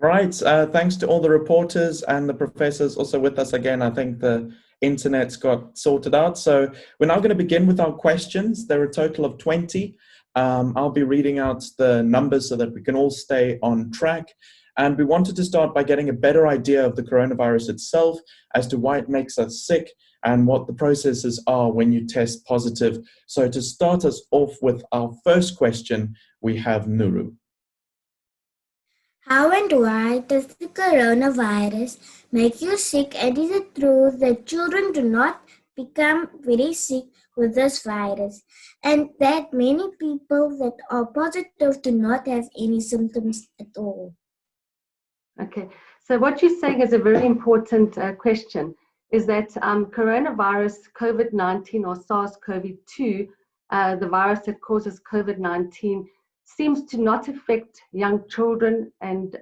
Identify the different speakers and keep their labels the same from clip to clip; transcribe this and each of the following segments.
Speaker 1: Right. Thanks to all the reporters and the professors also with us again. I think the internet's got sorted out. So we're now going to begin with our questions. There are a total of 20. I'll be reading out the numbers so that we can all stay on track. And we wanted to start by getting a better idea of the coronavirus itself as to why it makes us sick and what the processes are when you test positive. So to start us off with our first question, we have Nuru.
Speaker 2: How and why does the coronavirus make you sick, and is it true that children do not become very sick with this virus and that many people that are positive do not have any symptoms at all?
Speaker 3: Okay, so what you're saying is a very important question, is that coronavirus COVID-19 or SARS-CoV-2, the virus that causes COVID-19, seems to not affect young children and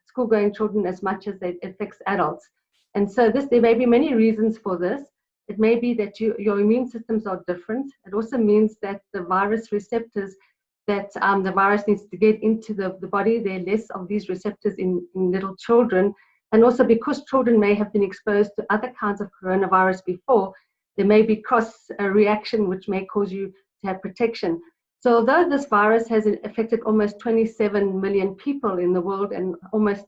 Speaker 3: school-going children as much as it affects adults. And so there may be many reasons for this. It may be that your immune systems are different. It also means that the virus receptors that the virus needs to get into the body, there are less of these receptors in little children. And also because children may have been exposed to other kinds of coronavirus before, there may be cross reaction which may cause you to have protection. So although this virus has affected almost 27 million people in the world and almost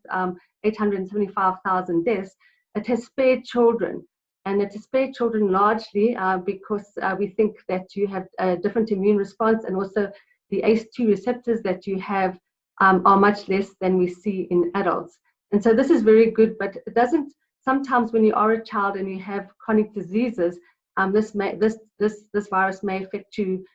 Speaker 3: 875,000 deaths, it has spared children. And it has spared children largely because we think that you have a different immune response, and also the ACE2 receptors that you have are much less than we see in adults. And so this is very good, but it doesn't, sometimes when you are a child and you have chronic diseases, this virus may affect you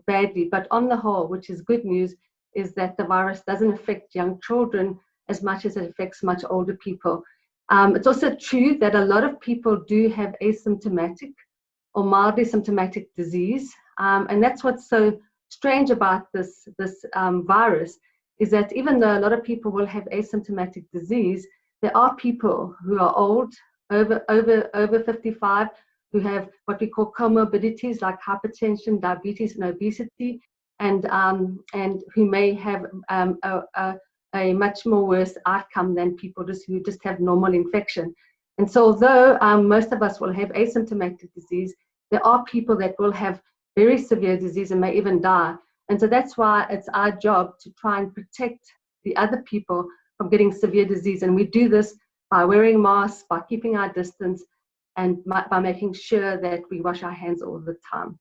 Speaker 3: badly. But on the whole, which is good news, is that the virus doesn't affect young children as much as it affects much older people. It's also true that a lot of people do have asymptomatic or mildly symptomatic disease. And that's what's so strange about this virus, is that even though a lot of people will have asymptomatic disease, there are people who are old, over 55, who have what we call comorbidities like hypertension, diabetes, and obesity, and who may have a much more worse outcome than people who just have normal infection. And so although most of us will have asymptomatic disease, there are people that will have very severe disease and may even die. And so that's why it's our job to try and protect the other people from getting severe disease. And we do this by wearing masks, by keeping our distance, and by making sure that we wash our hands all the time.